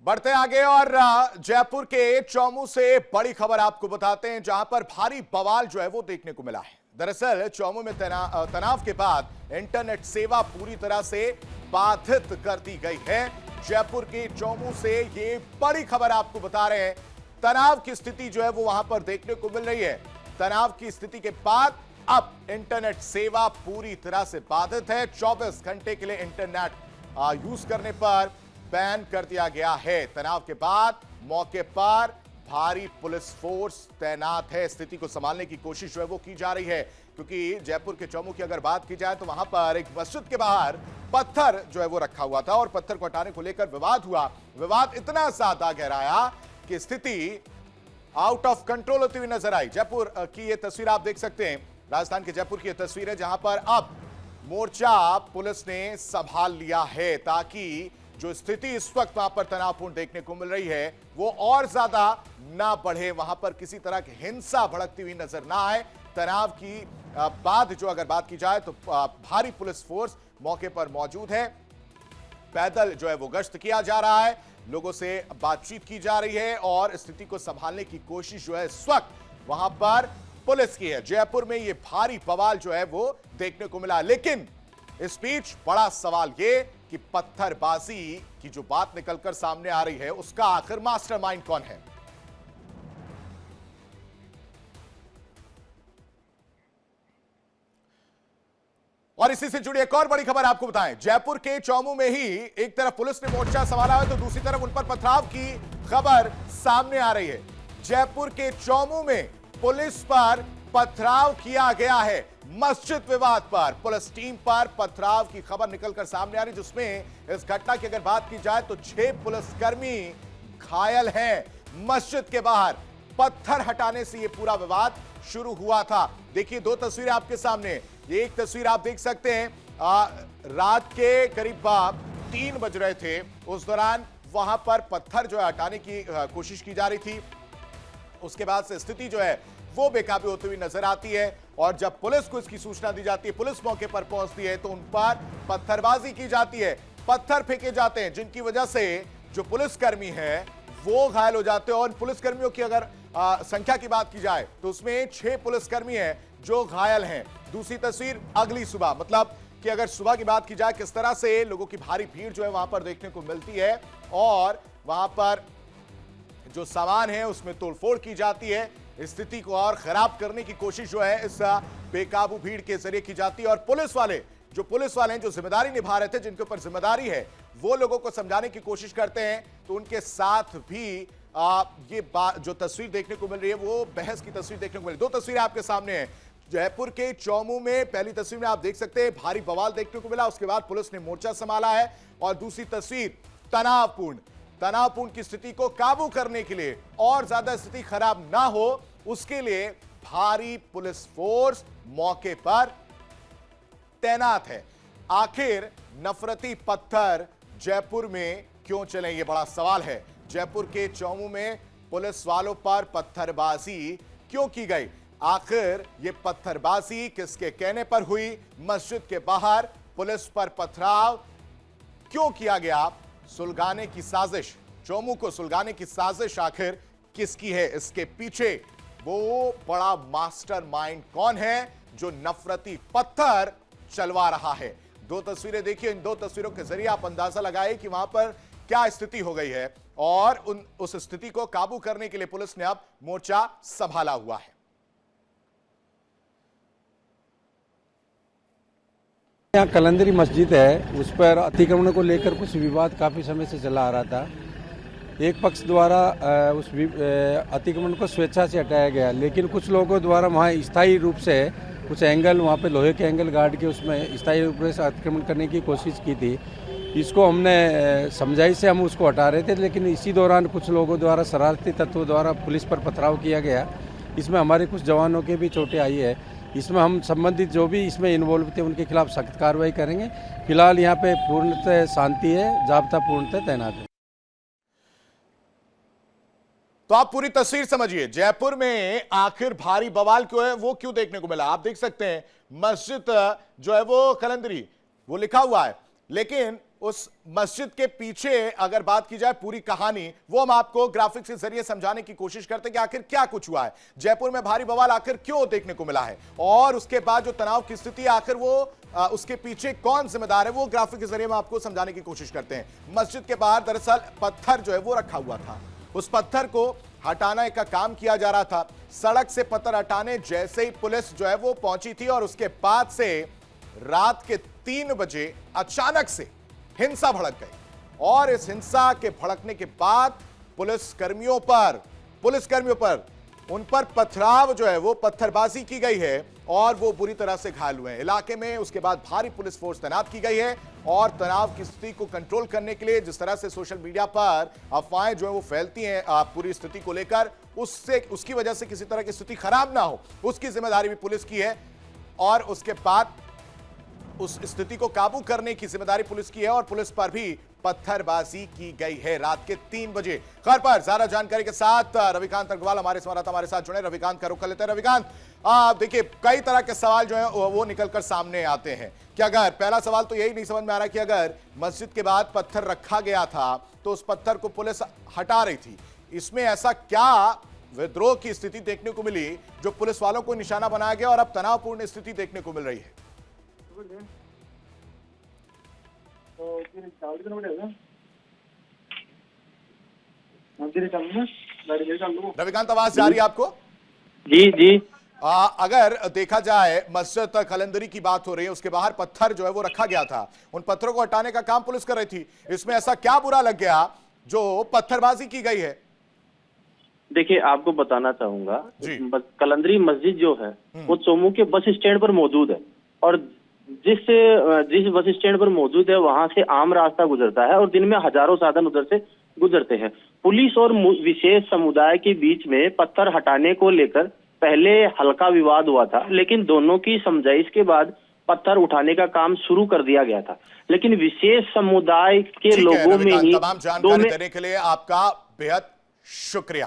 बढ़ते आगे और जयपुर के चौमू से बड़ी खबर आपको बताते हैं, जहां पर भारी बवाल जो है वो देखने को मिला है। दरअसल चौमू में तनाव के बाद इंटरनेट सेवा पूरी तरह से बाधित कर दी गई है। जयपुर के चौमू से ये बड़ी खबर आपको बता रहे हैं। तनाव की स्थिति जो है वो वहां पर देखने को मिल रही है। तनाव की स्थिति के बाद अब इंटरनेट सेवा पूरी तरह से बाधित है। 24 घंटे के लिए इंटरनेट यूज करने पर बैन कर दिया गया है। तनाव के बाद मौके पर भारी पुलिस फोर्स तैनात है। स्थिति को संभालने की कोशिश जो है वो की जा रही है, क्योंकि जयपुर के चौमू की अगर बात की जाए तो वहां पर एक मस्जिद के बाहर पत्थर जो है वो रखा हुआ था और पत्थर को हटाने को लेकर विवाद हुआ। विवाद इतना ज्यादा गहराया कि स्थिति आउट ऑफ कंट्रोल होती हुई नजर आई। जयपुर की ये तस्वीर आप देख सकते हैं, राजस्थान के जयपुर की यह तस्वीर है, जहां पर अब मोर्चा पुलिस ने संभाल लिया है ताकि जो स्थिति इस वक्त वहां पर तनावपूर्ण देखने को मिल रही है वो और ज्यादा ना बढ़े, वहां पर किसी तरह की हिंसा भड़कती हुई नजर ना आए। तनाव की बाद जो अगर बात की जाए तो भारी पुलिस फोर्स मौके पर मौजूद है। पैदल जो है वो गश्त किया जा रहा है, लोगों से बातचीत की जा रही है और स्थिति को संभालने की कोशिश जो है इस वक्त वहां पर पुलिस की है। जयपुर में ये भारी बवाल जो है वो देखने को मिला, लेकिन इस बीच बड़ा सवाल ये कि पत्थरबाजी की जो बात निकलकर सामने आ रही है उसका आखिर मास्टरमाइंड कौन है। और इसी से जुड़ी एक और बड़ी खबर आपको बताएं, जयपुर के चौमू में ही एक तरफ पुलिस ने मोर्चा संभाला है तो दूसरी तरफ उन पर पथराव की खबर सामने आ रही है। जयपुर के चौमू में पुलिस पर पथराव किया गया है। मस्जिद विवाद पर पुलिस टीम पर पथराव की खबर निकलकर सामने आ रही, जिसमें इस घटना की अगर बात की जाए तो 6 पुलिसकर्मी घायल हैं। मस्जिद के बाहर पत्थर हटाने से यह पूरा विवाद शुरू हुआ था। देखिए दो तस्वीरें आपके सामने। ये एक तस्वीर आप देख सकते हैं, रात के करीब 3 बज रहे थे, उस दौरान वहां पर पत्थर जो है हटाने की कोशिश की जा रही थी। उसके बाद से स्थिति जो है वो बेकाबू होती हुई नजर आती है और जब पुलिस को इसकी सूचना दी जाती है, पुलिस मौके पर पहुंचती है तो उन पर पत्थरबाजी की जाती है, पत्थर फेंके जाते हैं, जिनकी वजह से जो पुलिसकर्मी हैं वो घायल हो जाते हैं। और पुलिसकर्मियों की अगर संख्या की बात की जाए तो उसमें 6 पुलिसकर्मी हैं जो घायल हैं। दूसरी तस्वीर अगली सुबह, मतलब कि अगर सुबह की बात की जाए किस तरह से लोगों की भारी भीड़ जो है वहां पर देखने को मिलती है और वहां पर जो सामान है उसमें तोड़फोड़ की जाती है। स्थिति को और खराब करने की कोशिश जो है इस बेकाबू भीड़ के जरिए की जाती है और पुलिस वाले हैं जो जिम्मेदारी निभा रहे थे, जिनके ऊपर जिम्मेदारी है, वो लोगों को समझाने की कोशिश करते हैं तो उनके साथ भी ये जो तस्वीर देखने को मिल रही है वो बहस की तस्वीर देखने को मिल रही है। 2 तस्वीरें आपके सामने हैं। जयपुर के चौमू में पहली तस्वीर में आप देख सकते हैं भारी बवाल देखने को मिला, उसके बाद पुलिस ने मोर्चा संभाला है और दूसरी तस्वीर तनावपूर्ण की स्थिति को काबू करने के लिए और ज्यादा स्थिति खराब ना हो उसके लिए भारी पुलिस फोर्स मौके पर तैनात है। आखिर नफरती पत्थर जयपुर में क्यों चले, यह बड़ा सवाल है। जयपुर के चौमू में पुलिस वालों पर पत्थरबाजी क्यों की गई, आखिर यह पत्थरबाजी किसके कहने पर हुई, मस्जिद के बाहर पुलिस पर पथराव क्यों किया गया, सुलगाने की साजिश, चौमू को सुलगाने की साजिश आखिर किसकी है, इसके पीछे वो बड़ा मास्टरमाइंड कौन है जो नफरती पत्थर चलवा रहा है। 2 तस्वीरें देखिए, इन 2 तस्वीरों के जरिए आप अंदाजा लगाए कि वहां पर क्या स्थिति हो गई है और उस स्थिति को काबू करने के लिए पुलिस ने अब मोर्चा संभाला हुआ है। यहाँ कलंदरी मस्जिद है, उस पर अतिक्रमण को लेकर कुछ विवाद काफी समय से चला आ रहा था। एक पक्ष द्वारा उस अतिक्रमण को स्वेच्छा से हटाया गया, लेकिन कुछ लोगों द्वारा वहाँ स्थायी रूप से कुछ एंगल, वहाँ पे लोहे के एंगल गाड़ के उसमें स्थायी रूप से अतिक्रमण करने की कोशिश की थी। इसको हमने समझाई से हम उसको हटा रहे थे, लेकिन इसी दौरान कुछ लोगों द्वारा शरारती तत्वों द्वारा पुलिस पर पथराव किया गया। इसमें हमारे कुछ जवानों के भी चोटें आई है। इसमें हम संबंधित जो भी इसमें इन्वॉल्व थे उनके खिलाफ सख्त कार्रवाई करेंगे। फिलहाल यहाँ पे पूर्णतः शांति है, जाब्ता पूर्णतः तैनात है। तो आप पूरी तस्वीर समझिए, जयपुर में आखिर भारी बवाल क्यों है, वो क्यों देखने को मिला। आप देख सकते हैं मस्जिद जो है वो कलंदरी वो लिखा हुआ है, लेकिन उस मस्जिद के पीछे अगर बात की जाए पूरी कहानी, वो हम आपको ग्राफिक्स के जरिए समझाने की कोशिश करते हैं कि आखिर क्या कुछ हुआ है, जयपुर में भारी बवाल आखिर क्यों देखने को मिला है, और उसके बाद जो तनाव की स्थिति है आखिर वो उसके पीछे कौन जिम्मेदार है, वो ग्राफिक के जरिए हम आपको समझाने की कोशिश करते हैं। मस्जिद के बाहर दरअसल पत्थर जो है वो रखा हुआ था, उस पत्थर को हटाने का काम किया जा रहा था। सड़क से पत्थर हटाने जैसे ही पुलिस जो है वो पहुंची थी और उसके बाद से रात के 3 बजे अचानक से हिंसा भड़क गई, और इस हिंसा के भड़कने के बाद पुलिसकर्मियों पर उन पर पथराव जो है वो पत्थरबाजी की गई है और वो बुरी तरह से घायल हुए हैं। इलाके में उसके बाद भारी पुलिस फोर्स तैनात की गई है और तनाव की स्थिति को कंट्रोल करने के लिए जिस तरह से सोशल मीडिया पर अफवाहें जो है वो फैलती हैं पूरी स्थिति को लेकर, उसकी वजह से किसी तरह की स्थिति खराब ना हो, उसकी जिम्मेदारी भी पुलिस की है, और उसके बाद उस स्थिति को काबू करने की जिम्मेदारी पुलिस की है और पुलिस पर भी पत्थरबाजी की गई है रात के 3 बजे। खबर पर ज्यादा जानकारी के साथ रविकांत अग्रवाल हमारे साथ जुड़े। रविकांत का रुख कर लेते हैं। रविकांत, देखिए कई तरह के सवाल जो है वो निकलकर सामने आते हैं कि अगर, पहला सवाल तो यही नहीं समझ में आ रहा कि अगर मस्जिद के बाद पत्थर रखा गया था तो उस पत्थर को पुलिस हटा रही थी, इसमें ऐसा क्या विद्रोह की स्थिति देखने को मिली जो पुलिस वालों को निशाना बनाया गया और अब तनावपूर्ण स्थिति देखने को मिल रही है? रविकांत, आवाज जा रही है आपको? जी जी। अगर देखा जाए मस्जिद कलंदरी की बात हो रही है, उसके बाहर पत्थर जो है वो रखा गया था, उन पत्थरों को हटाने का काम पुलिस कर रही थी, इसमें ऐसा क्या बुरा लग गया जो पत्थरबाजी की गई है? देखिए, आपको बताना चाहूंगा, कलंदरी मस्जिद जो है वो चोमू के बस स्टैंड पर मौजूद है, और जिस बस स्टैंड पर मौजूद है वहां से आम रास्ता गुजरता है और दिन में हजारों साधन उधर से गुजरते हैं। पुलिस और विशेष समुदाय के बीच में पत्थर हटाने को लेकर पहले हल्का विवाद हुआ था, लेकिन दोनों की समझाइश के बाद पत्थर उठाने का काम शुरू कर दिया गया था। लेकिन विशेष समुदाय के लोगों में ही तमाम जानकारी देने के लिए आपका बेहद शुक्रिया।